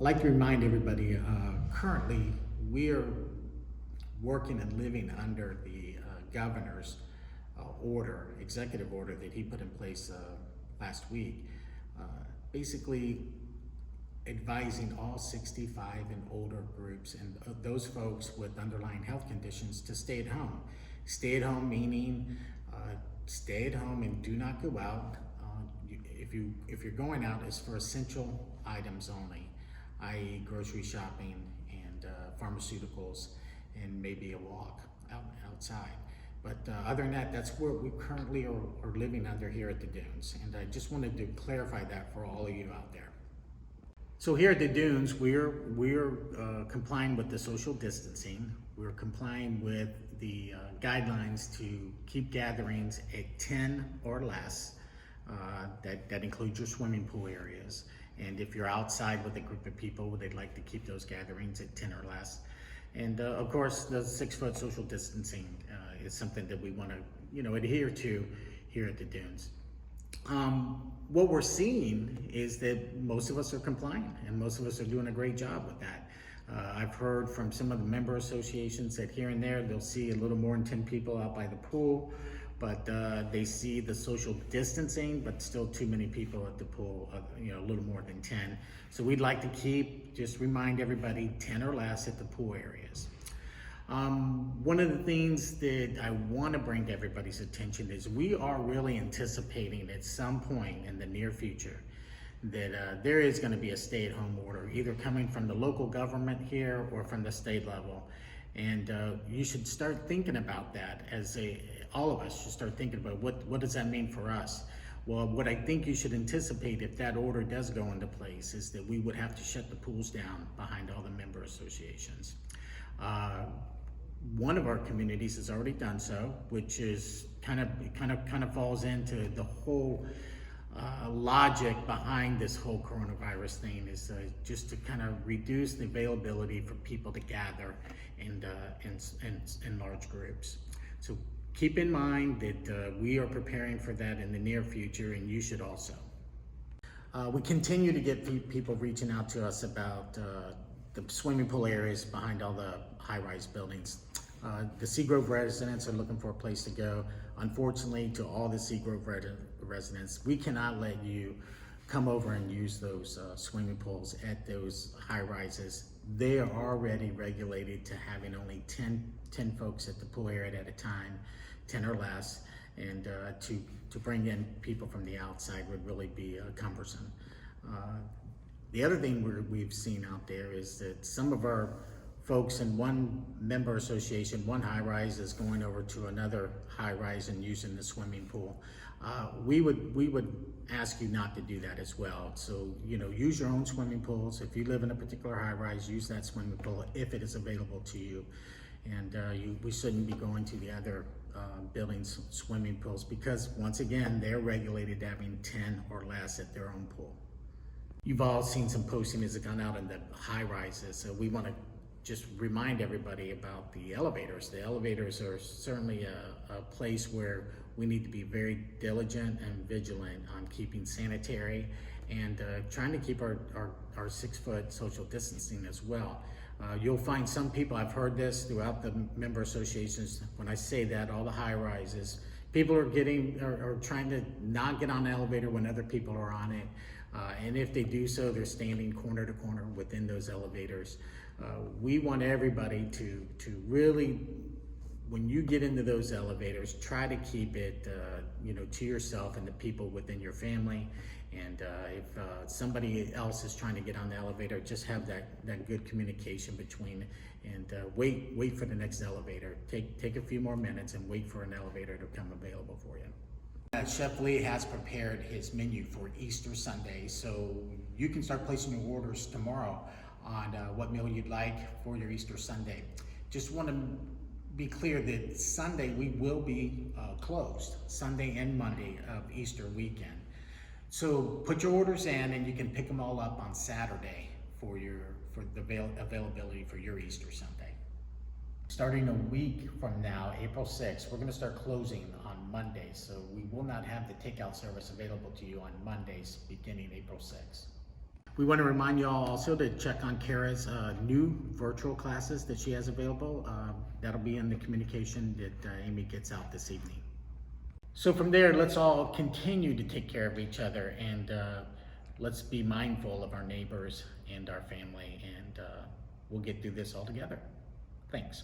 I'd like to remind everybody, currently we're working and living under the governor's executive order that he put in place last week, basically advising all 65 and older groups and those folks with underlying health conditions to stay at home. Stay at home meaning stay at home and do not go out. If you're going out, it's for essential items only, i.e. grocery shopping and pharmaceuticals and maybe a walk outside. But other than that, that's where we currently are living under here at the Dunes. And I just wanted to clarify that for all of you out there. So here at the Dunes, we're complying with the social distancing. We're complying with the guidelines to keep gatherings at 10 or less. That includes your swimming pool areas. And if you're outside with a group of people, they'd like to keep those gatherings at 10 or less. And of course, the 6-foot social distancing is something that we want to, adhere to here at the Dunes. What we're seeing is that most of us are complying, and most of us are doing a great job with that. I've heard from some of the member associations that here and there they'll see a little more than 10 people out by the pool, but they see the social distancing, but still too many people at the pool, a little more than 10. So we'd like to just remind everybody 10 or less at the pool areas. One of the things that I want to bring to everybody's attention is we are really anticipating at some point in the near future that there is going to be a stay-at-home order, either coming from the local government here or from the state level. And you should start thinking about that all of us should start thinking about what does that mean for us? Well, what I think you should anticipate if that order does go into place is that we would have to shut the pools down behind all the member associations. One of our communities has already done so, which is kind of falls into the whole logic behind this whole coronavirus thing, is just to kind of reduce the availability for people to gather in large groups. So keep in mind that we are preparing for that in the near future, and you should also. We continue to get people reaching out to us about the swimming pool areas behind all the high-rise buildings. The Seagrove residents are looking for a place to go. Unfortunately, to all the Seagrove residents, we cannot let you come over and use those swimming pools at those high-rises. They are already regulated to having only 10 folks at the pool area at a time, 10 or less, and to bring in people from the outside would really be cumbersome. The other thing we've seen out there is that some of our folks in one member association, one high-rise, is going over to another high-rise and using the swimming pool. We would ask you not to do that as well. So, use your own swimming pools. If you live in a particular high-rise, use that swimming pool if it is available to you. And we shouldn't be going to the other buildings' swimming pools, because once again, they're regulated to having 10 or less at their own pool. You've all seen some posting as it gone out in the high-rises, so we want to just remind everybody about the elevators. The elevators are certainly a place where we need to be very diligent and vigilant on keeping sanitary and trying to keep our 6-foot social distancing as well. You'll find some people, I've heard this throughout the member associations, when I say that, all the high rises, people are trying to not get on the elevator when other people are on it. And if they do so, they're standing corner to corner within those elevators. We want everybody to really, when you get into those elevators, try to keep it to yourself and the people within your family. And if somebody else is trying to get on the elevator, just have that good communication between, and wait for the next elevator. Take a few more minutes and wait for an elevator to come available for you. Chef Lee has prepared his menu for Easter Sunday, so you can start placing your orders tomorrow on what meal you'd like for your Easter Sunday. Just want to be clear that Sunday we will be closed, Sunday and Monday of Easter weekend. So put your orders in, and you can pick them all up on Saturday for the availability for your Easter Sunday. Starting a week from now, April 6th, we're going to start closing on Mondays, so we will not have the takeout service available to you on Mondays beginning April 6th. We want to remind you all also to check on Kara's new virtual classes that she has available. That'll be in the communication that Amy gets out this evening. So from there, let's all continue to take care of each other, and let's be mindful of our neighbors and our family, and we'll get through this all together. Thanks.